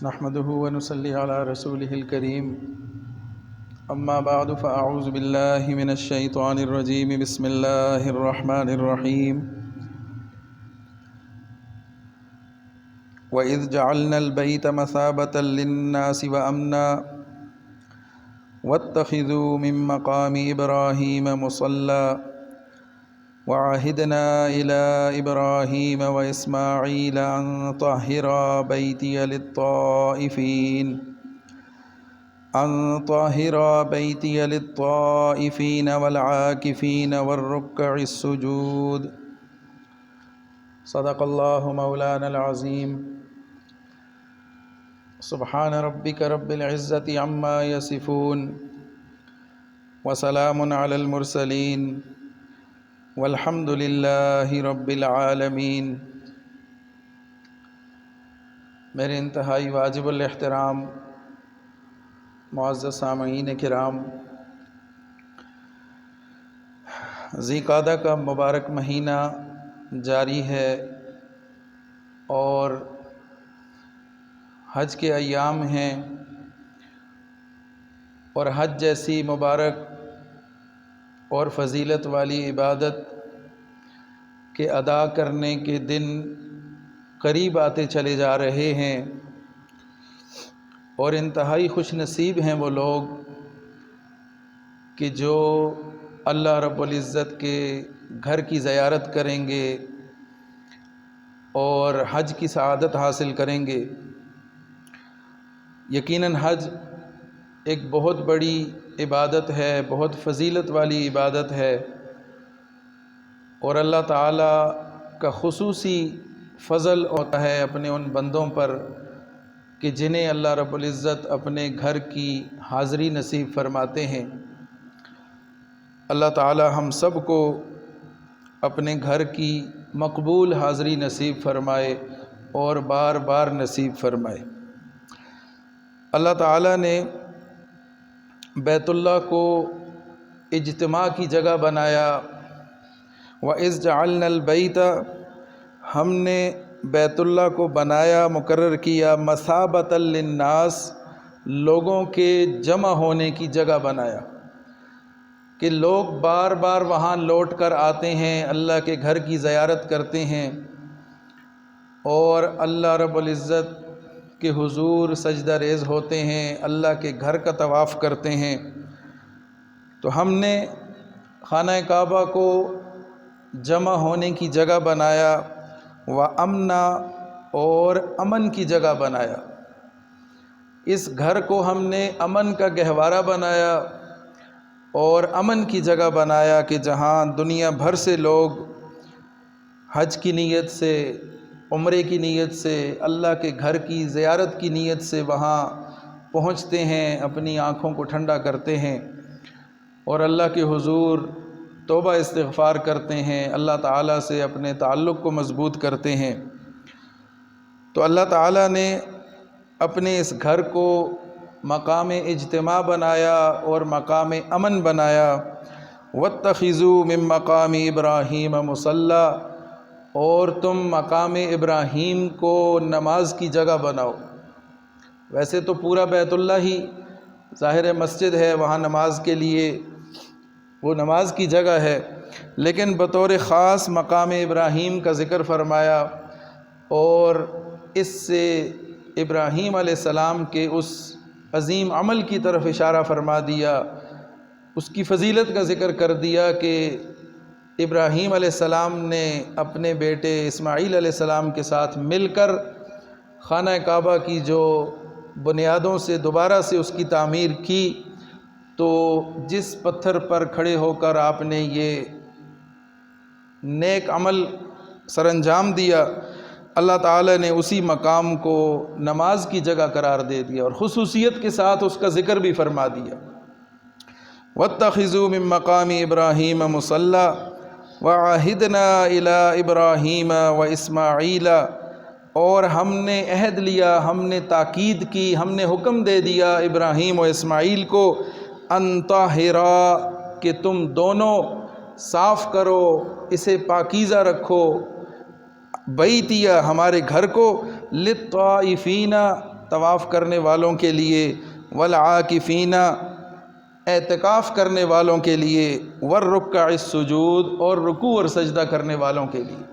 نحمده ونصلي على رسوله الكريم أما بعد فأعوذ بالله من الشيطان الرجيم بسم الله الرحمن الرحيم وإذ جعلنا البيت مثابة للناس وأمنا واتخذوا من مقام إبراهيم مصلى وعهدنا إلى إبراهيم وإسماعيل أن طهرا بيتي للطائفين والعاكفين والركع السجود صدق الله مولانا العظيم سبحان ربك رب العزة عما يصفون وسلام على المرسلين والحمد للہ رب العالمین۔ میرے انتہائی واجب الاحترام معزز سامعین کرام، ذی قعدہ کا مبارک مہینہ جاری ہے اور حج کے ایام ہیں، اور حج جیسی مبارک اور فضیلت والی عبادت کے ادا کرنے کے دن قریب آتے چلے جا رہے ہیں، اور انتہائی خوش نصیب ہیں وہ لوگ کہ جو اللہ رب العزت کے گھر کی زیارت کریں گے اور حج کی سعادت حاصل کریں گے۔ یقیناً حج ایک بہت بڑی عبادت ہے، بہت فضیلت والی عبادت ہے، اور اللہ تعالیٰ کا خصوصی فضل ہوتا ہے اپنے ان بندوں پر کہ جنہیں اللہ رب العزت اپنے گھر کی حاضری نصیب فرماتے ہیں۔ اللہ تعالیٰ ہم سب کو اپنے گھر کی مقبول حاضری نصیب فرمائے اور بار بار نصیب فرمائے۔ اللہ تعالیٰ نے بیت اللہ کو اجتماع کی جگہ بنایا۔ وَإِذْ جَعَلْنَا الْبَيْتَ، ہم نے بیت اللہ کو بنایا، مقرر کیا، مَثَابَةً لِلنَّاسِ، لوگوں کے جمع ہونے کی جگہ بنایا کہ لوگ بار بار وہاں لوٹ کر آتے ہیں، اللہ کے گھر کی زیارت کرتے ہیں اور اللہ رب العزت کے حضور سجدہ ریز ہوتے ہیں، اللہ کے گھر کا طواف کرتے ہیں۔ تو ہم نے خانہ کعبہ کو جمع ہونے کی جگہ بنایا، وَأَمْنًا، اور امن کی جگہ بنایا۔ اس گھر کو ہم نے امن کا گہوارہ بنایا اور امن کی جگہ بنایا کہ جہاں دنیا بھر سے لوگ حج کی نیت سے، عمرے کی نیت سے، اللہ کے گھر کی زیارت کی نیت سے وہاں پہنچتے ہیں، اپنی آنکھوں کو ٹھنڈا کرتے ہیں اور اللہ کے حضور توبہ استغفار کرتے ہیں، اللہ تعالیٰ سے اپنے تعلق کو مضبوط کرتے ہیں۔ تو اللہ تعالیٰ نے اپنے اس گھر کو مقام اجتماع بنایا اور مقام امن بنایا۔ وَاتَّخِذُوا مِن مَّقَامِ إِبْرَاهِيمَ مُصَلًّى، اور تم مقام ابراہیم کو نماز کی جگہ بناؤ۔ ویسے تو پورا بیت اللہ ہی ظاہر مسجد ہے، وہاں نماز کے لیے وہ نماز کی جگہ ہے، لیکن بطور خاص مقام ابراہیم کا ذکر فرمایا اور اس سے ابراہیم علیہ السلام کے اس عظیم عمل کی طرف اشارہ فرما دیا، اس کی فضیلت کا ذکر کر دیا کہ ابراہیم علیہ السلام نے اپنے بیٹے اسماعیل علیہ السلام کے ساتھ مل کر خانہ کعبہ کی جو بنیادوں سے دوبارہ سے اس کی تعمیر کی، تو جس پتھر پر کھڑے ہو کر آپ نے یہ نیک عمل سر انجام دیا، اللہ تعالیٰ نے اسی مقام کو نماز کی جگہ قرار دے دیا اور خصوصیت کے ساتھ اس کا ذکر بھی فرما دیا۔ وَاتَّخِذُوا مِن مَّقَامِ إِبْرَاهِيمَ مُصَلًّى وَعَهِدْنَا إِلَىٰ إِبْرَاهِيمَ وَإِسْمَاعِيلَ، اور ہم نے عہد لیا، ہم نے تاکید کی، ہم نے حکم دے دیا ابراہیم و اسماعیل کو، ان طاہرا، کہ تم دونوں صاف کرو، اسے پاکیزہ رکھو، بیتیا، ہمارے گھر کو، للطائفین، طواف کرنے والوں کے لیے، والعاکفین اعتکاف کرنے والوں کے لیے، والرکع السجود اور رکوع اور سجدہ کرنے والوں کے لیے۔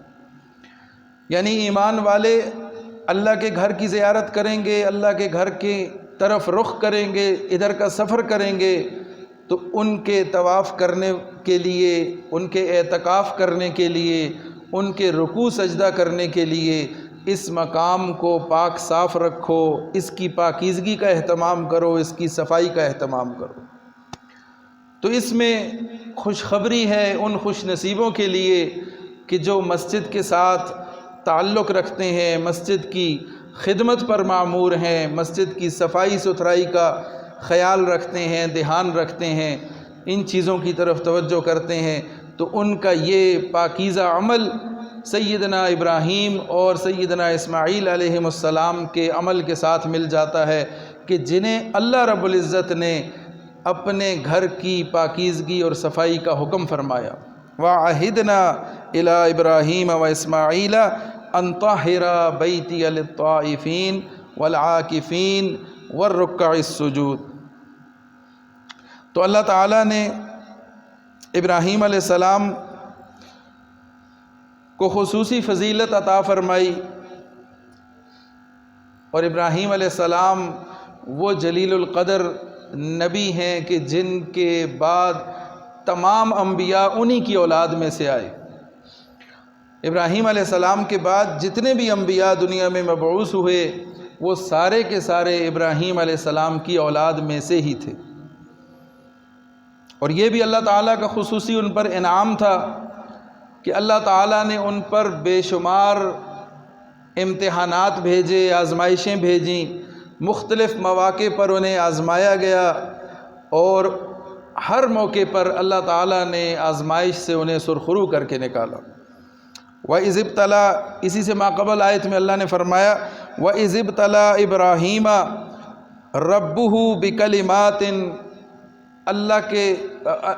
یعنی ایمان والے اللہ کے گھر کی زیارت کریں گے، اللہ کے گھر کی طرف رخ کریں گے، ادھر کا سفر کریں گے، تو ان کے طواف کرنے کے لیے، ان کے اعتکاف کرنے کے لیے، ان کے رکوع سجدہ کرنے کے لیے اس مقام کو پاک صاف رکھو، اس کی پاکیزگی کا اہتمام کرو، اس کی صفائی کا اہتمام کرو۔ تو اس میں خوشخبری ہے ان خوش نصیبوں کے لیے کہ جو مسجد کے ساتھ تعلق رکھتے ہیں، مسجد کی خدمت پر معمور ہیں، مسجد کی صفائی ستھرائی کا خیال رکھتے ہیں، دھیان رکھتے ہیں، ان چیزوں کی طرف توجہ کرتے ہیں، تو ان کا یہ پاکیزہ عمل سیدنا ابراہیم اور سیدنا اسماعیل علیہ السلام کے عمل کے ساتھ مل جاتا ہے کہ جنہیں اللہ رب العزت نے اپنے گھر کی پاکیزگی اور صفائی کا حکم فرمایا۔ وَعَهِدْنَا إِلَىٰ إِبْرَاهِيمَ وَإِسْمَاعِيلَ أَن طَهِّرَا بَيْتِيَ لِلطَّائِفِينَ وَالْعَاكِفِينَ وَالرُّكَّعِ السُّجُودِ۔ تو اللہ تعالیٰ نے ابراہیم علیہ السلام کو خصوصی فضیلت عطا فرمائی، اور ابراہیم علیہ السلام وہ جلیل القدر نبی ہیں کہ جن کے بعد تمام انبیاء انہی کی اولاد میں سے آئے۔ ابراہیم علیہ السلام کے بعد جتنے بھی انبیاء دنیا میں مبعوث ہوئے وہ سارے کے سارے ابراہیم علیہ السلام کی اولاد میں سے ہی تھے، اور یہ بھی اللہ تعالیٰ کا خصوصی ان پر انعام تھا کہ اللہ تعالیٰ نے ان پر بے شمار امتحانات بھیجے، آزمائشیں بھیجیں، مختلف مواقع پر انہیں آزمایا گیا، اور ہر موقع پر اللہ تعالیٰ نے آزمائش سے انہیں سرخرو کر کے نکالا۔ وَإِذِ ابْتَلَىٰ، اسی سے ماقبل آیت میں اللہ نے فرمایا وَإِذِ ابْتَلَىٰ إِبْرَاهِيمَ رَبُّهُ بِكَلِمَاتٍ،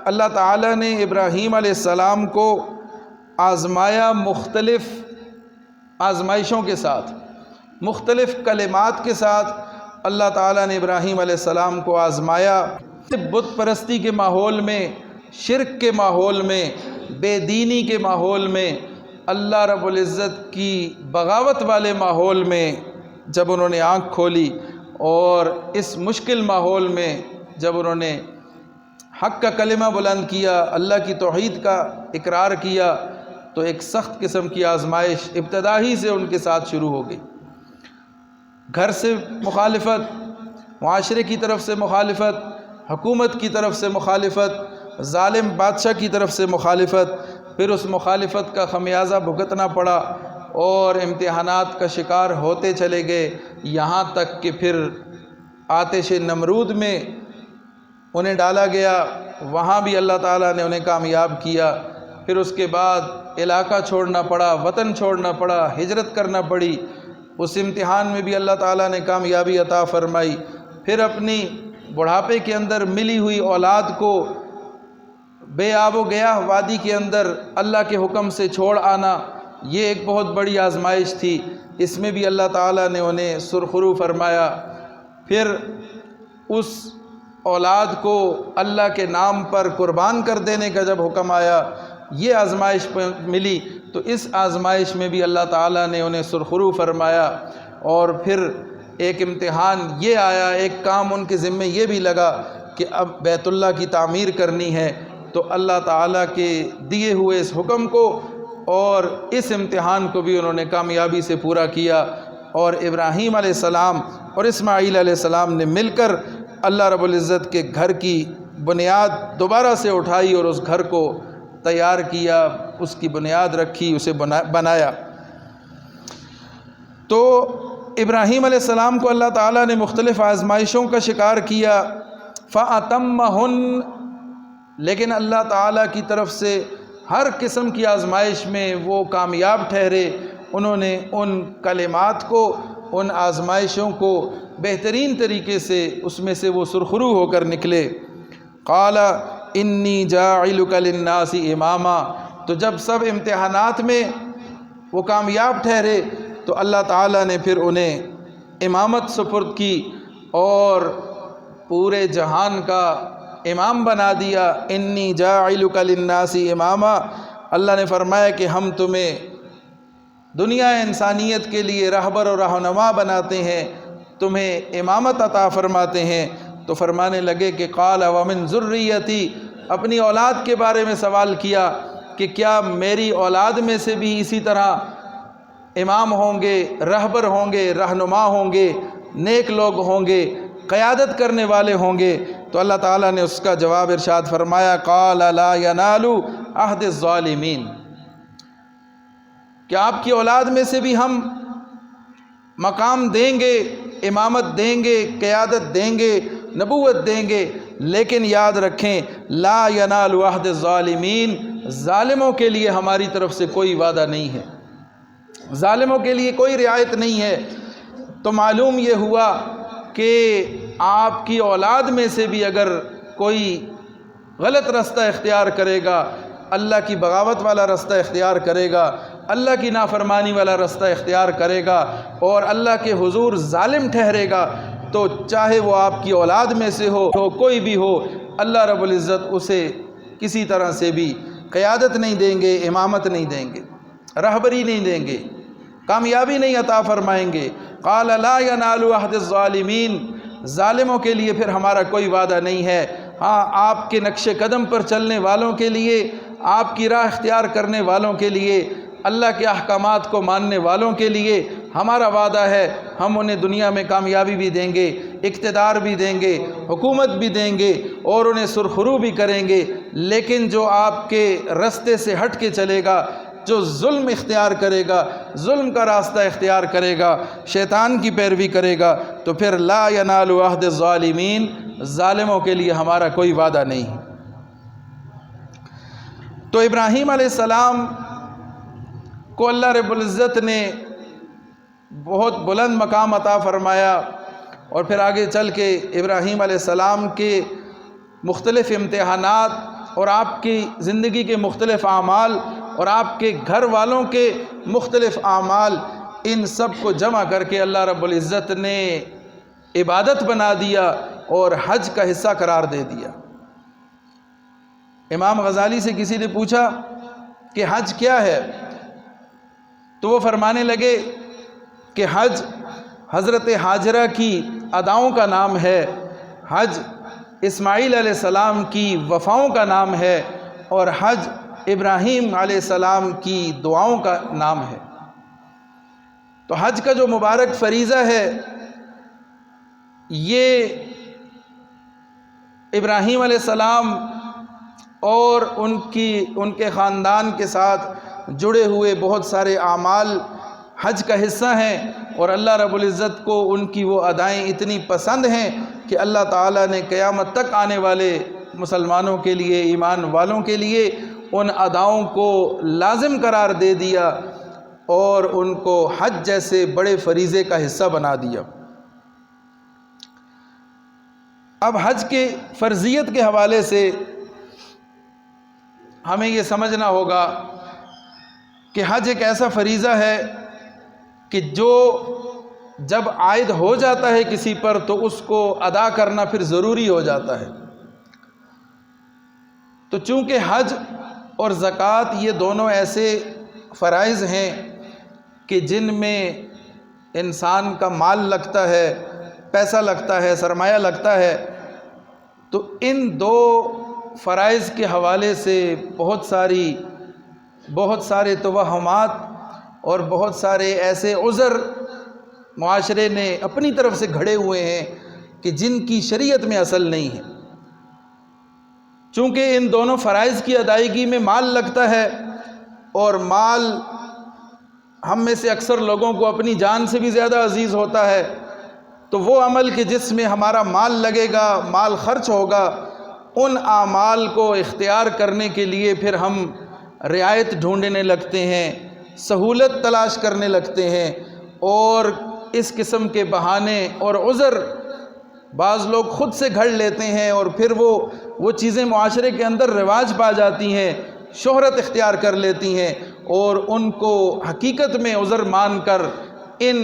اللہ تعالیٰ نے ابراہیم علیہ السلام کو آزمایا مختلف آزمائشوں کے ساتھ، مختلف کلمات کے ساتھ اللہ تعالیٰ نے ابراہیم علیہ السلام کو آزمایا۔ بت پرستی کے ماحول میں، شرک کے ماحول میں، بے دینی کے ماحول میں، اللہ رب العزت کی بغاوت والے ماحول میں جب انہوں نے آنکھ کھولی، اور اس مشکل ماحول میں جب انہوں نے حق کا کلمہ بلند کیا، اللہ کی توحید کا اقرار کیا، تو ایک سخت قسم کی آزمائش ابتدا ہی سے ان کے ساتھ شروع ہو گئی۔ گھر سے مخالفت، معاشرے کی طرف سے مخالفت، حکومت کی طرف سے مخالفت، ظالم بادشاہ کی طرف سے مخالفت، پھر اس مخالفت کا خمیازہ بھگتنا پڑا، اور امتحانات کا شکار ہوتے چلے گئے، یہاں تک کہ پھر آتش نمرود میں انہیں ڈالا گیا، وہاں بھی اللہ تعالیٰ نے انہیں کامیاب کیا۔ پھر اس کے بعد علاقہ چھوڑنا پڑا، وطن چھوڑنا پڑا، ہجرت کرنا پڑی، اس امتحان میں بھی اللہ تعالیٰ نے کامیابی عطا فرمائی۔ پھر اپنی بڑھاپے کے اندر ملی ہوئی اولاد کو بے آب و گیاہ وادی کے اندر اللہ کے حکم سے چھوڑ آنا، یہ ایک بہت بڑی آزمائش تھی، اس میں بھی اللہ تعالیٰ نے انہیں سرخرو فرمایا۔ پھر اس اولاد کو اللہ کے نام پر قربان کر دینے کا جب حکم آیا، یہ آزمائش ملی، تو اس آزمائش میں بھی اللہ تعالیٰ نے انہیں سرخرو فرمایا۔ اور پھر ایک امتحان یہ آیا، ایک کام ان کے ذمے یہ بھی لگا کہ اب بیت اللہ کی تعمیر کرنی ہے، تو اللہ تعالیٰ کے دیے ہوئے اس حکم کو اور اس امتحان کو بھی انہوں نے کامیابی سے پورا کیا، اور ابراہیم علیہ السلام اور اسماعیل علیہ السلام نے مل کر اللہ رب العزت کے گھر کی بنیاد دوبارہ سے اٹھائی، اور اس گھر کو تیار کیا، اس کی بنیاد رکھی، اسے بنایا۔ تو ابراہیم علیہ السلام کو اللہ تعالیٰ نے مختلف آزمائشوں کا شکار کیا، فَأَتَمَّهُنَّ، لیکن اللہ تعالیٰ کی طرف سے ہر قسم کی آزمائش میں وہ کامیاب ٹھہرے، انہوں نے ان کلمات کو، ان آزمائشوں کو بہترین طریقے سے اس میں سے وہ سرخرو ہو کر نکلے۔ قَالَ إِنِّي جَاعِلُكَ لِلنَّاسِ إِمَامًا، تو جب سب امتحانات میں وہ کامیاب ٹھہرے تو اللہ تعالیٰ نے پھر انہیں امامت سپرد کی اور پورے جہان کا امام بنا دیا۔ انی جاعلک للناس اماما، اللہ نے فرمایا کہ ہم تمہیں دنیا انسانیت کے لیے رہبر و رہنما بناتے ہیں، تمہیں امامت عطا فرماتے ہیں۔ تو فرمانے لگے کہ قال ومن ذریتی، اپنی اولاد کے بارے میں سوال کیا کہ کیا میری اولاد میں سے بھی اسی طرح امام ہوں گے، رہبر ہوں گے، رہنما ہوں گے، نیک لوگ ہوں گے، قیادت کرنے والے ہوں گے؟ تو اللہ تعالیٰ نے اس کا جواب ارشاد فرمایا، قال لا ینال عہد الظالمین، کہ آپ کی اولاد میں سے بھی ہم مقام دیں گے، امامت دیں گے، قیادت دیں گے، نبوت دیں گے، لیکن یاد رکھیں لا ینال عہد الظالمین، ظالموں کے لیے ہماری طرف سے کوئی وعدہ نہیں ہے، ظالموں کے لیے کوئی رعایت نہیں ہے۔ تو معلوم یہ ہوا کہ آپ کی اولاد میں سے بھی اگر کوئی غلط رستہ اختیار کرے گا، اللہ کی بغاوت والا رستہ اختیار کرے گا، اللہ کی نافرمانی والا رستہ اختیار کرے گا اور اللہ کے حضور ظالم ٹھہرے گا، تو چاہے وہ آپ کی اولاد میں سے ہو کوئی بھی ہو، اللہ رب العزت اسے کسی طرح سے بھی قیادت نہیں دیں گے، امامت نہیں دیں گے، رہبری نہیں دیں گے، کامیابی نہیں عطا فرمائیں گے۔ قال لا ینال عہد الظالمین، ظالموں کے لیے پھر ہمارا کوئی وعدہ نہیں ہے۔ ہاں، آپ کے نقش قدم پر چلنے والوں کے لیے، آپ کی راہ اختیار کرنے والوں کے لیے، اللہ کے احکامات کو ماننے والوں کے لیے ہمارا وعدہ ہے، ہم انہیں دنیا میں کامیابی بھی دیں گے، اقتدار بھی دیں گے، حکومت بھی دیں گے اور انہیں سرخرو بھی کریں گے۔ لیکن جو آپ کے رستے سے ہٹ کے چلے گا، جو ظلم اختیار کرے گا، ظلم کا راستہ اختیار کرے گا، شیطان کی پیروی کرے گا، تو پھر لا ینال عہد الظالمین، ظالموں کے لیے ہمارا کوئی وعدہ نہیں ہے۔ تو ابراہیم علیہ السلام کو اللہ رب العزت نے بہت بلند مقام عطا فرمایا، اور پھر آگے چل کے ابراہیم علیہ السلام کے مختلف امتحانات اور آپ کی زندگی کے مختلف اعمال اور آپ کے گھر والوں کے مختلف اعمال، ان سب کو جمع کر کے اللہ رب العزت نے عبادت بنا دیا اور حج کا حصہ قرار دے دیا۔ امام غزالی سے کسی نے پوچھا کہ حج کیا ہے؟ تو وہ فرمانے لگے کہ حج حضرت ہاجرہ کی اداؤں کا نام ہے، حج اسماعیل علیہ السلام کی وفاؤں کا نام ہے، اور حج ابراہیم علیہ السلام کی دعاؤں کا نام ہے۔ تو حج کا جو مبارک فریضہ ہے، یہ ابراہیم علیہ السلام اور ان کے خاندان کے ساتھ جڑے ہوئے بہت سارے اعمال حج کا حصہ ہیں، اور اللہ رب العزت کو ان کی وہ ادائیں اتنی پسند ہیں کہ اللہ تعالیٰ نے قیامت تک آنے والے مسلمانوں کے لیے، ایمان والوں کے لیے ان اداؤں کو لازم قرار دے دیا اور ان کو حج جیسے بڑے فریضے کا حصہ بنا دیا۔ اب حج کے فرضیت کے حوالے سے ہمیں یہ سمجھنا ہوگا کہ حج ایک ایسا فریضہ ہے کہ جو جب عائد ہو جاتا ہے کسی پر تو اس کو ادا کرنا پھر ضروری ہو جاتا ہے۔ تو چونکہ حج اور زکوٰۃ یہ دونوں ایسے فرائض ہیں کہ جن میں انسان کا مال لگتا ہے، پیسہ لگتا ہے، سرمایہ لگتا ہے، تو ان دو فرائض کے حوالے سے بہت سارے توہمات اور بہت سارے ایسے عذر معاشرے نے اپنی طرف سے گھڑے ہوئے ہیں کہ جن کی شریعت میں اصل نہیں ہے۔ چونکہ ان دونوں فرائض کی ادائیگی میں مال لگتا ہے، اور مال ہم میں سے اکثر لوگوں کو اپنی جان سے بھی زیادہ عزیز ہوتا ہے، تو وہ عمل کہ جس میں ہمارا مال لگے گا، مال خرچ ہوگا، ان اعمال کو اختیار کرنے کے لیے پھر ہم رعایت ڈھونڈنے لگتے ہیں، سہولت تلاش کرنے لگتے ہیں، اور اس قسم کے بہانے اور عذر بعض لوگ خود سے گھڑ لیتے ہیں، اور پھر وہ چیزیں معاشرے کے اندر رواج پا جاتی ہیں، شہرت اختیار کر لیتی ہیں، اور ان کو حقیقت میں عذر مان کر ان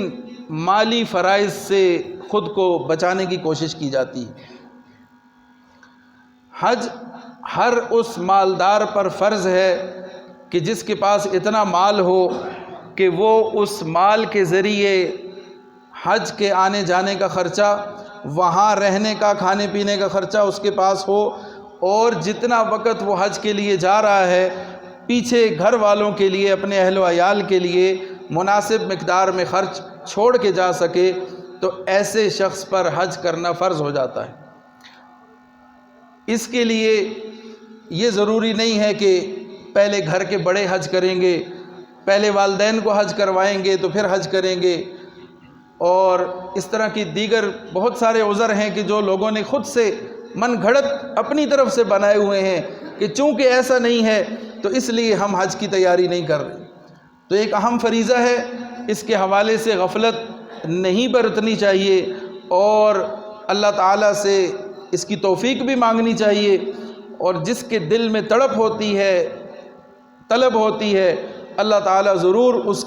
مالی فرائض سے خود کو بچانے کی کوشش کی جاتی ہے۔ حج ہر اس مالدار پر فرض ہے کہ جس کے پاس اتنا مال ہو کہ وہ اس مال کے ذریعے حج کے آنے جانے کا خرچہ، وہاں رہنے کا، کھانے پینے کا خرچہ اس کے پاس ہو، اور جتنا وقت وہ حج کے لیے جا رہا ہے پیچھے گھر والوں کے لیے، اپنے اہل و عیال کے لیے مناسب مقدار میں خرچ چھوڑ کے جا سکے، تو ایسے شخص پر حج کرنا فرض ہو جاتا ہے۔ اس کے لیے یہ ضروری نہیں ہے کہ پہلے گھر کے بڑے حج کریں گے، پہلے والدین کو حج کروائیں گے تو پھر حج کریں گے، اور اس طرح کی دیگر بہت سارے عذر ہیں کہ جو لوگوں نے خود سے من گھڑت اپنی طرف سے بنائے ہوئے ہیں کہ چونکہ ایسا نہیں ہے تو اس لیے ہم حج کی تیاری نہیں کر رہے۔ تو ایک اہم فریضہ ہے، اس کے حوالے سے غفلت نہیں برتنی چاہیے، اور اللہ تعالیٰ سے اس کی توفیق بھی مانگنی چاہیے، اور جس کے دل میں تڑپ ہوتی ہے، طلب ہوتی ہے، اللہ تعالیٰ ضرور اس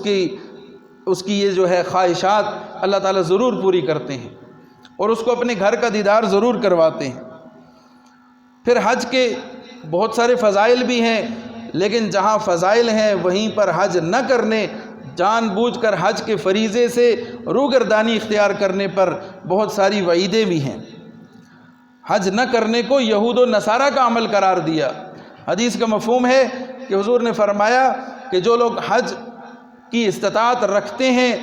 کی یہ جو ہے خواہشات اللہ تعالیٰ ضرور پوری کرتے ہیں، اور اس کو اپنے گھر کا دیدار ضرور کرواتے ہیں۔ پھر حج کے بہت سارے فضائل بھی ہیں، لیکن جہاں فضائل ہیں وہیں پر حج نہ کرنے، جان بوجھ کر حج کے فریضے سے روگردانی اختیار کرنے پر بہت ساری وعیدیں بھی ہیں۔ حج نہ کرنے کو یہود و نصارہ کا عمل قرار دیا۔ حدیث کا مفہوم ہے کہ حضور نے فرمایا کہ جو لوگ حج کی استطاعت رکھتے ہیں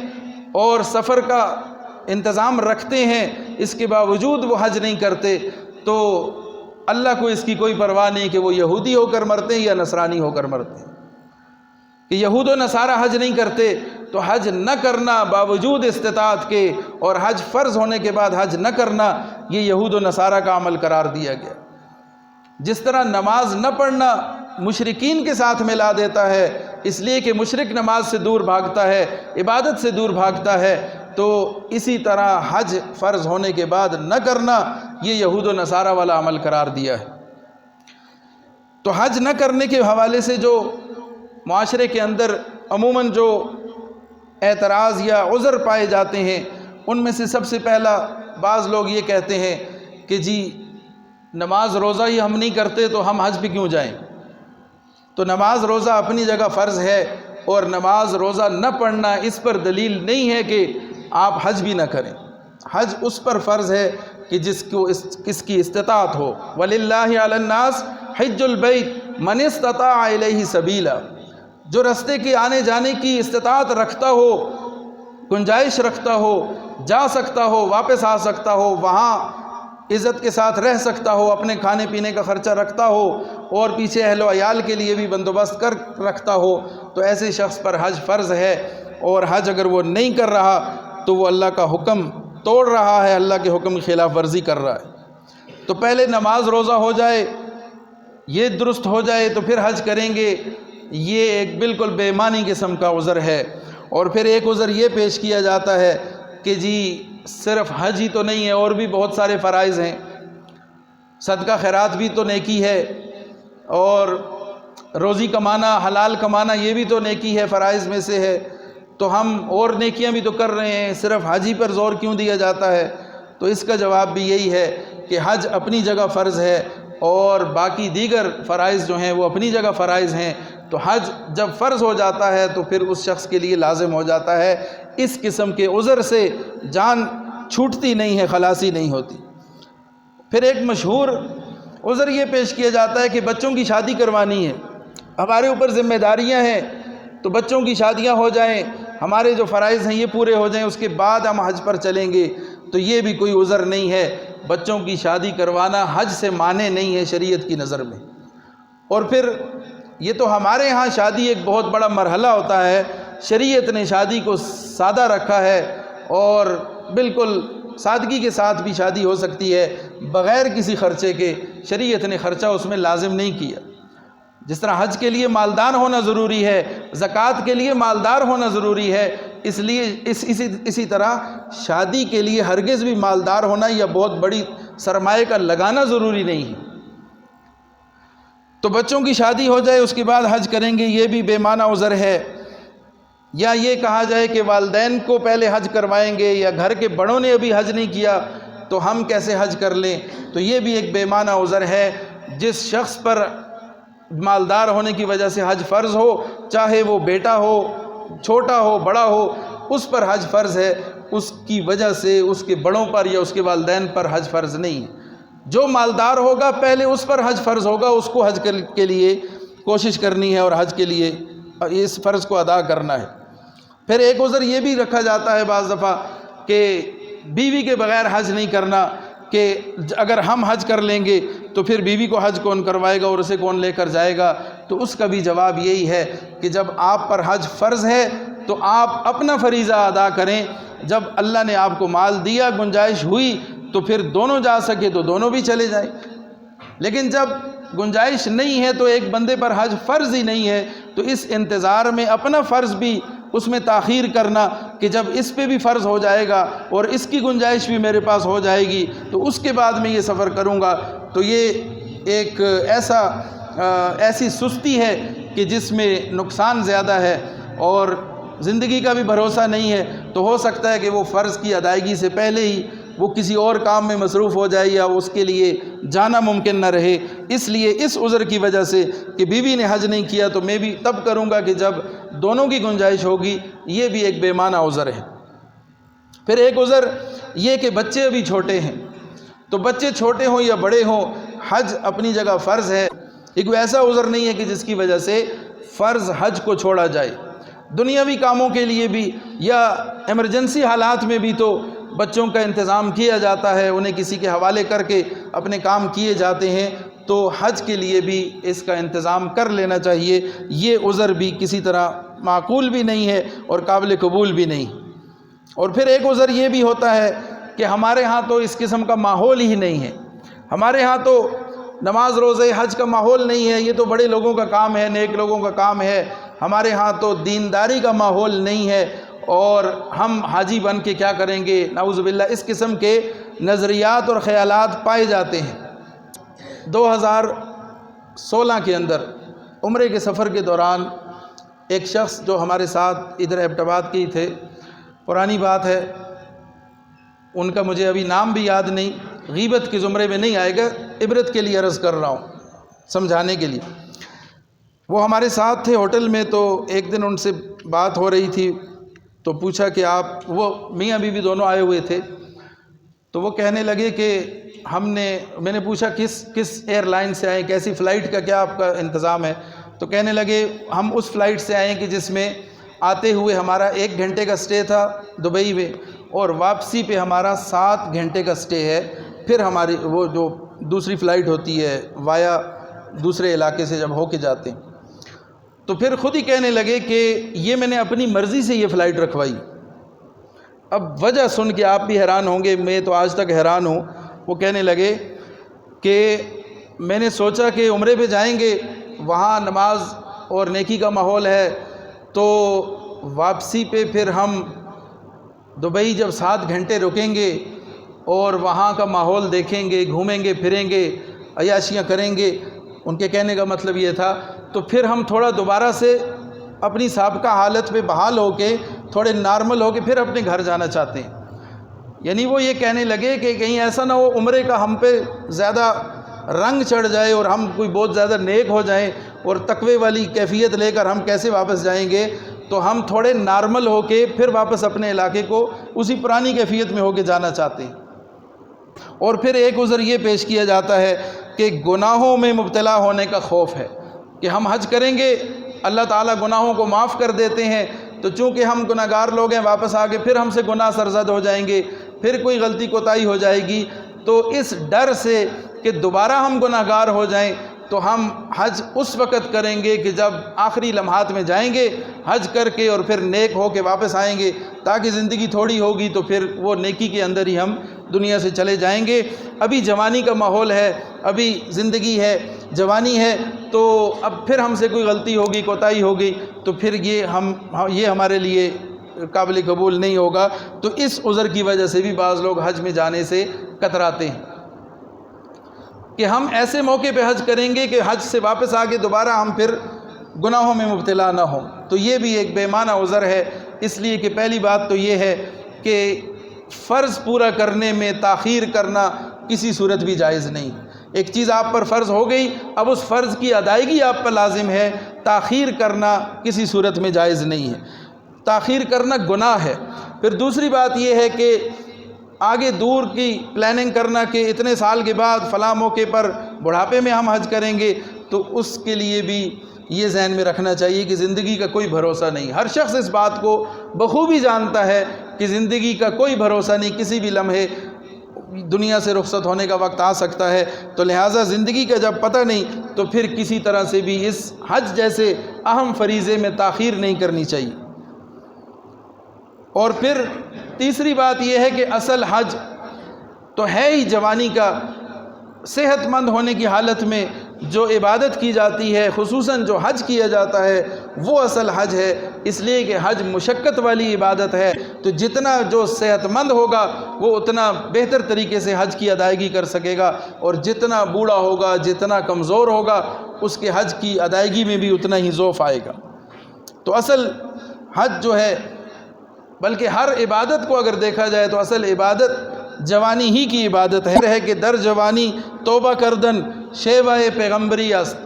اور سفر کا انتظام رکھتے ہیں، اس کے باوجود وہ حج نہیں کرتے، تو اللہ کو اس کی کوئی پرواہ نہیں کہ وہ یہودی ہو کر مرتے ہیں یا نصرانی ہو کر مرتے ہیں۔ کہ یہود و نصارہ حج نہیں کرتے تو حج نہ کرنا باوجود استطاعت کے، اور حج فرض ہونے کے بعد حج نہ کرنا، یہ یہود و نصارہ کا عمل قرار دیا گیا۔ جس طرح نماز نہ پڑھنا مشرکین کے ساتھ ملا دیتا ہے، اس لیے کہ مشرک نماز سے دور بھاگتا ہے، عبادت سے دور بھاگتا ہے، تو اسی طرح حج فرض ہونے کے بعد نہ کرنا یہ یہود و نصارہ والا عمل قرار دیا ہے۔ تو حج نہ کرنے کے حوالے سے جو معاشرے کے اندر عموماً جو اعتراض یا عذر پائے جاتے ہیں، ان میں سے سب سے پہلا بعض لوگ یہ کہتے ہیں کہ جی نماز روزہ ہی ہم نہیں کرتے تو ہم حج پہ کیوں جائیں؟ تو نماز روزہ اپنی جگہ فرض ہے، اور نماز روزہ نہ پڑھنا اس پر دلیل نہیں ہے کہ آپ حج بھی نہ کریں۔ حج اس پر فرض ہے کہ جس کو اس کی استطاعت ہو۔ وَلِلَّهِ عَلَى النَّاسِ حِجُّ الْبَيْتِ مَنِ اسْتَطَاعَ إِلَيْهِ سَبِيلًا، جو رستے کے آنے جانے کی استطاعت رکھتا ہو، گنجائش رکھتا ہو، جا سکتا ہو، واپس آ سکتا ہو، وہاں عزت کے ساتھ رہ سکتا ہو، اپنے کھانے پینے کا خرچہ رکھتا ہو، اور پیچھے اہل و عیال کے لیے بھی بندوبست کر رکھتا ہو، تو ایسے شخص پر حج فرض ہے۔ اور حج اگر وہ نہیں کر رہا تو وہ اللہ کا حکم توڑ رہا ہے، اللہ کے حکم کی خلاف ورزی کر رہا ہے۔ تو پہلے نماز روزہ ہو جائے، یہ درست ہو جائے تو پھر حج کریں گے، یہ ایک بالکل بے معنی قسم کا عذر ہے۔ اور پھر ایک عذر یہ پیش کیا جاتا ہے کہ جی صرف حج ہی تو نہیں ہے، اور بھی بہت سارے فرائض ہیں، صدقہ خیرات بھی تو نیکی ہے، اور روزی کمانا، حلال کمانا، یہ بھی تو نیکی ہے، فرائض میں سے ہے، تو ہم اور نیکیاں بھی تو کر رہے ہیں، صرف حج ہی پر زور کیوں دیا جاتا ہے؟ تو اس کا جواب بھی یہی ہے کہ حج اپنی جگہ فرض ہے، اور باقی دیگر فرائض جو ہیں وہ اپنی جگہ فرائض ہیں۔ تو حج جب فرض ہو جاتا ہے تو پھر اس شخص کے لیے لازم ہو جاتا ہے، اس قسم کے عذر سے جان چھوٹتی نہیں ہے، خلاصی نہیں ہوتی۔ پھر ایک مشہور عذر یہ پیش کیا جاتا ہے کہ بچوں کی شادی کروانی ہے، ہمارے اوپر ذمہ داریاں ہیں، تو بچوں کی شادیاں ہو جائیں، ہمارے جو فرائض ہیں یہ پورے ہو جائیں، اس کے بعد ہم حج پر چلیں گے، تو یہ بھی کوئی عذر نہیں ہے۔ بچوں کی شادی کروانا حج سے مانے نہیں ہے شریعت کی نظر میں۔ اور پھر یہ تو ہمارے ہاں شادی ایک بہت بڑا مرحلہ ہوتا ہے، شریعت نے شادی کو سادہ رکھا ہے، اور بالکل سادگی کے ساتھ بھی شادی ہو سکتی ہے بغیر کسی خرچے کے، شریعت نے خرچہ اس میں لازم نہیں کیا۔ جس طرح حج کے لیے مالدار ہونا ضروری ہے، زکوٰۃ کے لیے مالدار ہونا ضروری ہے، اس لیے اسی طرح شادی کے لیے ہرگز بھی مالدار ہونا یا بہت بڑی سرمایہ کا لگانا ضروری نہیں ہے۔ تو بچوں کی شادی ہو جائے اس کے بعد حج کریں گے، یہ بھی بے معنی عذر ہے۔ یا یہ کہا جائے کہ والدین کو پہلے حج کروائیں گے یا گھر کے بڑوں نے ابھی حج نہیں کیا تو ہم کیسے حج کر لیں، تو یہ بھی ایک بے معنی عذر ہے۔ جس شخص پر مالدار ہونے کی وجہ سے حج فرض ہو، چاہے وہ بیٹا ہو، چھوٹا ہو، بڑا ہو، اس پر حج فرض ہے، اس کی وجہ سے اس کے بڑوں پر یا اس کے والدین پر حج فرض نہیں۔ جو مالدار ہوگا پہلے اس پر حج فرض ہوگا، اس کو حج کے لیے کوشش کرنی ہے اور حج کے لیے اس فرض کو ادا کرنا ہے۔ پھر ایک عذر یہ بھی رکھا جاتا ہے بعض دفعہ کہ بیوی کے بغیر حج نہیں کرنا، کہ اگر ہم حج کر لیں گے تو پھر بیوی کو حج کون کروائے گا اور اسے کون لے کر جائے گا؟ تو اس کا بھی جواب یہی ہے کہ جب آپ پر حج فرض ہے تو آپ اپنا فریضہ ادا کریں۔ جب اللہ نے آپ کو مال دیا، گنجائش ہوئی تو پھر دونوں جا سکے تو دونوں بھی چلے جائیں، لیکن جب گنجائش نہیں ہے تو ایک بندے پر حج فرض ہی نہیں ہے تو اس انتظار میں اپنا فرض بھی اس میں تاخیر کرنا کہ جب اس پہ بھی فرض ہو جائے گا اور اس کی گنجائش بھی میرے پاس ہو جائے گی تو اس کے بعد میں یہ سفر کروں گا، تو یہ ایک ایسی سستی ہے کہ جس میں نقصان زیادہ ہے اور زندگی کا بھی بھروسہ نہیں ہے۔ تو ہو سکتا ہے کہ وہ فرض کی ادائیگی سے پہلے ہی وہ کسی اور کام میں مصروف ہو جائے یا اس کے لیے جانا ممکن نہ رہے۔ اس لیے اس عذر کی وجہ سے کہ بیوی نے حج نہیں کیا تو میں بھی تب کروں گا کہ جب دونوں کی گنجائش ہوگی، یہ بھی ایک بے معنی عذر ہے۔ پھر ایک عذر یہ کہ بچے ابھی چھوٹے ہیں، تو بچے چھوٹے ہوں یا بڑے ہوں، حج اپنی جگہ فرض ہے۔ یہ کوئی ایسا عذر نہیں ہے کہ جس کی وجہ سے فرض حج کو چھوڑا جائے۔ دنیاوی کاموں کے لیے بھی یا ایمرجنسی حالات میں بھی تو بچوں کا انتظام کیا جاتا ہے، انہیں کسی کے حوالے کر کے اپنے کام کیے جاتے ہیں، تو حج کے لیے بھی اس کا انتظام کر لینا چاہیے۔ یہ عذر بھی کسی طرح معقول بھی نہیں ہے اور قابل قبول بھی نہیں۔ اور پھر ایک عذر یہ بھی ہوتا ہے کہ ہمارے ہاں تو اس قسم کا ماحول ہی نہیں ہے، ہمارے ہاں تو نماز روزے حج کا ماحول نہیں ہے، یہ تو بڑے لوگوں کا کام ہے، نیک لوگوں کا کام ہے، ہمارے ہاں تو دینداری کا ماحول نہیں ہے اور ہم حاجی بن کے کیا کریں گے، نعوذ باللہ اس قسم کے نظریات اور خیالات پائے جاتے ہیں۔ 2016 کے اندر عمرے کے سفر کے دوران ایک شخص جو ہمارے ساتھ ادھر ایبٹ آباد کے ہی تھے، پرانی بات ہے، ان کا مجھے ابھی نام بھی یاد نہیں، غیبت کے زمرے میں نہیں آئے گا، عبرت کے لیے عرض کر رہا ہوں، سمجھانے کے لیے۔ وہ ہمارے ساتھ تھے ہوٹل میں، تو ایک دن ان سے بات ہو رہی تھی تو پوچھا کہ آپ، وہ میاں بیوی دونوں آئے ہوئے تھے، تو وہ کہنے لگے کہ میں نے پوچھا کس ایئر لائن سے آئے، کیسی فلائٹ کا کیا آپ کا انتظام ہے؟ تو کہنے لگے ہم اس فلائٹ سے آئے کہ جس میں آتے ہوئے ہمارا 1 گھنٹے کا سٹے تھا دبئی میں اور واپسی پہ ہمارا 7 گھنٹے کا سٹے ہے، پھر ہماری وہ جو دوسری فلائٹ ہوتی ہے وایا دوسرے علاقے سے جب ہو کے جاتے ہیں، تو پھر خود ہی کہنے لگے کہ یہ میں نے اپنی مرضی سے یہ فلائٹ رکھوائی۔ اب وجہ سن کے آپ بھی حیران ہوں گے، میں تو آج تک حیران ہوں۔ وہ کہنے لگے کہ میں نے سوچا کہ عمرے پہ جائیں گے، وہاں نماز اور نیکی کا ماحول ہے، تو واپسی پہ پھر ہم دبئی جب 7 گھنٹے رکیں گے اور وہاں کا ماحول دیکھیں گے، گھومیں گے پھریں گے، عیاشیاں کریں گے۔ ان کے کہنے کا مطلب یہ تھا تو پھر ہم تھوڑا دوبارہ سے اپنی سابقہ حالت پہ بحال ہو کے، تھوڑے نارمل ہو کے پھر اپنے گھر جانا چاہتے ہیں۔ یعنی وہ یہ کہنے لگے کہ کہیں ایسا نہ ہو عمرے کا ہم پہ زیادہ رنگ چڑھ جائے اور ہم کوئی بہت زیادہ نیک ہو جائیں اور تقوی والی کیفیت لے کر ہم کیسے واپس جائیں گے، تو ہم تھوڑے نارمل ہو کے پھر واپس اپنے علاقے کو اسی پرانی کیفیت میں ہو کے جانا چاہتے ہیں۔ اور پھر ایک عذر یہ پیش کیا جاتا ہے کہ گناہوں میں مبتلا ہونے کا خوف ہے کہ ہم حج کریں گے، اللہ تعالیٰ گناہوں کو معاف کر دیتے ہیں، تو چونکہ ہم گناہ گار لوگ ہیں، واپس آ کے پھر ہم سے گناہ سرزد ہو جائیں گے، پھر کوئی غلطی کوتاہی ہو جائے گی، تو اس ڈر سے کہ دوبارہ ہم گناہ گار ہو جائیں تو ہم حج اس وقت کریں گے کہ جب آخری لمحات میں جائیں گے حج کر کے اور پھر نیک ہو کے واپس آئیں گے، تاکہ زندگی تھوڑی ہوگی تو پھر وہ نیکی کے اندر ہی ہم دنیا سے چلے جائیں گے۔ ابھی جوانی کا ماحول ہے، ابھی زندگی ہے، جوانی ہے، تو اب پھر ہم سے کوئی غلطی ہوگی، کوتاہی ہوگی، تو پھر یہ ہمارے لیے قابل قبول نہیں ہوگا۔ تو اس عذر کی وجہ سے بھی بعض لوگ حج میں جانے سے کتراتے ہیں کہ ہم ایسے موقع پہ حج کریں گے کہ حج سے واپس آ کے دوبارہ ہم پھر گناہوں میں مبتلا نہ ہوں۔ تو یہ بھی ایک بے معنی عذر ہے، اس لیے کہ پہلی بات تو یہ ہے کہ فرض پورا کرنے میں تاخیر کرنا کسی صورت بھی جائز نہیں۔ ایک چیز آپ پر فرض ہو گئی، اب اس فرض کی ادائیگی آپ پر لازم ہے، تاخیر کرنا کسی صورت میں جائز نہیں ہے، تاخیر کرنا گناہ ہے۔ پھر دوسری بات یہ ہے کہ آگے دور کی پلاننگ کرنا کہ اتنے سال کے بعد فلاں موقع پر بڑھاپے میں ہم حج کریں گے، تو اس کے لیے بھی یہ ذہن میں رکھنا چاہیے کہ زندگی کا کوئی بھروسہ نہیں۔ ہر شخص اس بات کو بخوبی جانتا ہے کہ زندگی کا کوئی بھروسہ نہیں، کسی بھی لمحے دنیا سے رخصت ہونے کا وقت آ سکتا ہے۔ تو لہٰذا زندگی کا جب پتہ نہیں تو پھر کسی طرح سے بھی اس حج جیسے اہم فریضے میں تاخیر نہیں کرنی چاہیے۔ اور پھر تیسری بات یہ ہے کہ اصل حج تو ہے ہی جوانی کا، صحت مند ہونے کی حالت میں جو عبادت کی جاتی ہے، خصوصاً جو حج کیا جاتا ہے وہ اصل حج ہے، اس لیے کہ حج مشقت والی عبادت ہے۔ تو جتنا جو صحت مند ہوگا وہ اتنا بہتر طریقے سے حج کی ادائیگی کر سکے گا، اور جتنا بوڑھا ہوگا، جتنا کمزور ہوگا، اس کے حج کی ادائیگی میں بھی اتنا ہی ضعف آئے گا۔ تو اصل حج جو ہے، بلکہ ہر عبادت کو اگر دیکھا جائے تو اصل عبادت جوانی ہی کی عبادت ہے کہ در جوانی توبہ کردن شیوہ پیغمبری است۔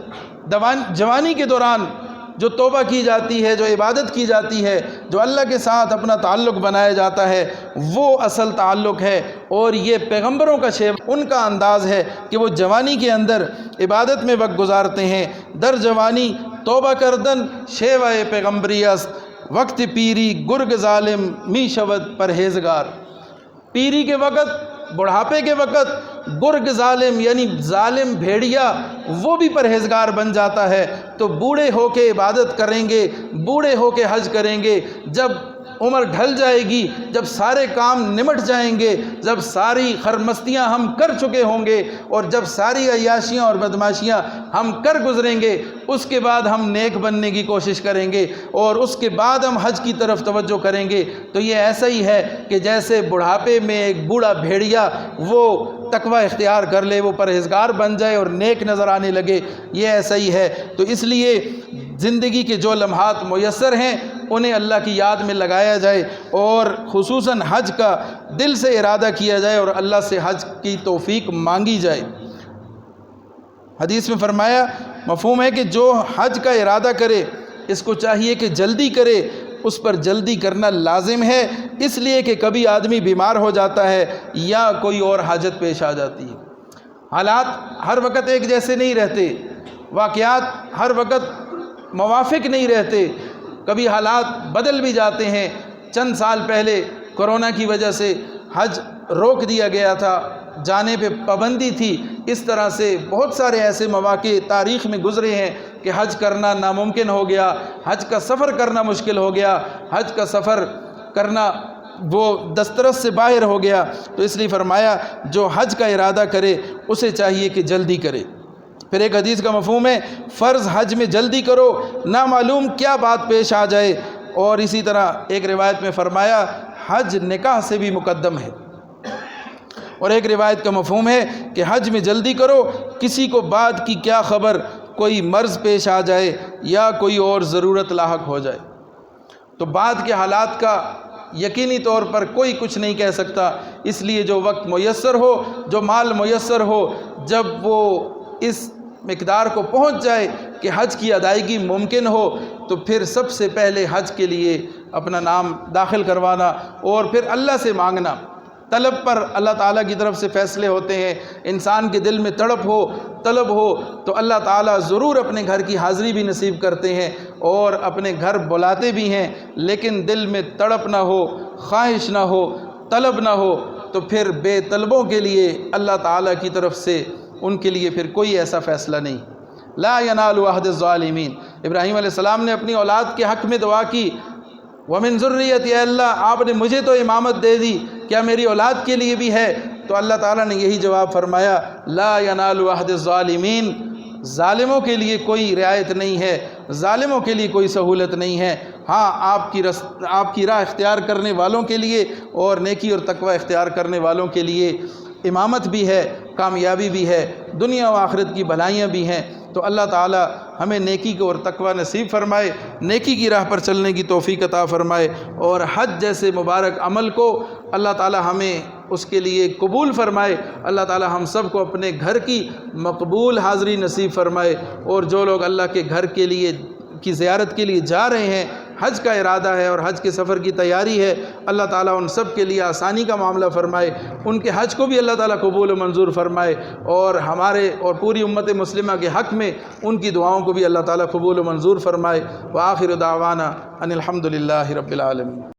جوانی کے دوران جو توبہ کی جاتی ہے، جو عبادت کی جاتی ہے، جو اللہ کے ساتھ اپنا تعلق بنایا جاتا ہے، وہ اصل تعلق ہے۔ اور یہ پیغمبروں کا شیوہ، ان کا انداز ہے کہ وہ جوانی کے اندر عبادت میں وقت گزارتے ہیں۔ در جوانی توبہ کردن شیوہ پیغمبری است، وقت پیری گرگ ظالم می شود پرہیزگار۔ پیری کے وقت، بڑھاپے کے وقت گرگ ظالم یعنی ظالم بھیڑیا وہ بھی پرہیزگار بن جاتا ہے۔ تو بوڑھے ہو کے عبادت کریں گے، بوڑھے ہو کے حج کریں گے، جب عمر ڈھل جائے گی، جب سارے کام نمٹ جائیں گے، جب ساری خرمستیاں ہم کر چکے ہوں گے، اور جب ساری عیاشیاں اور بدماشیاں ہم کر گزریں گے، اس کے بعد ہم نیک بننے کی کوشش کریں گے، اور اس کے بعد ہم حج کی طرف توجہ کریں گے۔ تو یہ ایسا ہی ہے کہ جیسے بڑھاپے میں ایک بوڑھا بھیڑیا وہ تقوی اختیار کر لے، وہ پرہیزگار بن جائے اور نیک نظر آنے لگے، یہ ایسا ہی ہے۔ تو اس لیے زندگی کے جو لمحات میسر ہیں انہیں اللہ کی یاد میں لگایا جائے، اور خصوصاً حج کا دل سے ارادہ کیا جائے اور اللہ سے حج کی توفیق مانگی جائے۔ حدیث میں فرمایا، مفہوم ہے کہ جو حج کا ارادہ کرے اس کو چاہیے کہ جلدی کرے، اس پر جلدی کرنا لازم ہے، اس لیے کہ کبھی آدمی بیمار ہو جاتا ہے یا کوئی اور حاجت پیش آ جاتی ہے۔ حالات ہر وقت ایک جیسے نہیں رہتے، واقعات ہر وقت موافق نہیں رہتے، کبھی حالات بدل بھی جاتے ہیں۔ چند سال پہلے کرونا کی وجہ سے حج روک دیا گیا تھا، جانے پہ پابندی تھی۔ اس طرح سے بہت سارے ایسے مواقع تاریخ میں گزرے ہیں کہ حج کرنا ناممکن ہو گیا، حج کا سفر کرنا مشکل ہو گیا، حج کا سفر کرنا وہ دسترس سے باہر ہو گیا۔ تو اس لیے فرمایا جو حج کا ارادہ کرے اسے چاہیے کہ جلدی کرے۔ پھر ایک حدیث کا مفہوم ہے، فرض حج میں جلدی کرو، نہ معلوم کیا بات پیش آ جائے۔ اور اسی طرح ایک روایت میں فرمایا حج نکاح سے بھی مقدم ہے۔ اور ایک روایت کا مفہوم ہے کہ حج میں جلدی کرو، کسی کو بعد کی کیا خبر، کوئی مرض پیش آ جائے یا کوئی اور ضرورت لاحق ہو جائے۔ تو بعد کے حالات کا یقینی طور پر کوئی کچھ نہیں کہہ سکتا، اس لیے جو وقت میسر ہو، جو مال میسر ہو، جب وہ اس مقدار کو پہنچ جائے کہ حج کی ادائیگی ممکن ہو، تو پھر سب سے پہلے حج کے لیے اپنا نام داخل کروانا اور پھر اللہ سے مانگنا۔ طلب پر اللہ تعالیٰ کی طرف سے فیصلے ہوتے ہیں۔ انسان کے دل میں تڑپ ہو، طلب ہو تو اللہ تعالیٰ ضرور اپنے گھر کی حاضری بھی نصیب کرتے ہیں اور اپنے گھر بلاتے بھی ہیں، لیکن دل میں تڑپ نہ ہو، خواہش نہ ہو، طلب نہ ہو، تو پھر بے طلبوں کے لیے اللہ تعالیٰ کی طرف سے ان کے لیے پھر کوئی ایسا فیصلہ نہیں۔ لا ینال عہد الظالمین، ابراہیم علیہ السلام نے اپنی اولاد کے حق میں دعا کی، وَمِن ذُرِّيَّتِي، اے اللہ آپ نے مجھے تو امامت دے دی، کیا میری اولاد کے لیے بھی ہے؟ تو اللہ تعالیٰ نے یہی جواب فرمایا، لا ینال عہد الظالمین، ظالموں کے لیے کوئی رعایت نہیں ہے، ظالموں کے لیے کوئی سہولت نہیں ہے۔ ہاں آپ کی راہ اختیار کرنے والوں کے لیے اور نیکی اور تقوی اختیار کرنے والوں کے لیے امامت بھی ہے، کامیابی بھی ہے۔ دنیا و آخرت کی بھلائیاں بھی ہیں۔ تو اللہ تعالی ہمیں نیکی کو اور تقوی نصیب فرمائے، نیکی کی راہ پر چلنے کی توفیق عطا فرمائے، اور حج جیسے مبارک عمل کو اللہ تعالی ہمیں اس کے لیے قبول فرمائے۔ اللہ تعالی ہم سب کو اپنے گھر کی مقبول حاضری نصیب فرمائے، اور جو لوگ اللہ کے گھر کے لیے کی زیارت کے لیے جا رہے ہیں، حج کا ارادہ ہے اور حج کے سفر کی تیاری ہے، اللہ تعالیٰ ان سب کے لیے آسانی کا معاملہ فرمائے، ان کے حج کو بھی اللہ تعالیٰ قبول و منظور فرمائے، اور ہمارے اور پوری امت مسلمہ کے حق میں ان کی دعاؤں کو بھی اللہ تعالیٰ قبول و منظور فرمائے۔ وآخر دعوانا ان الحمد للہ رب العالمین۔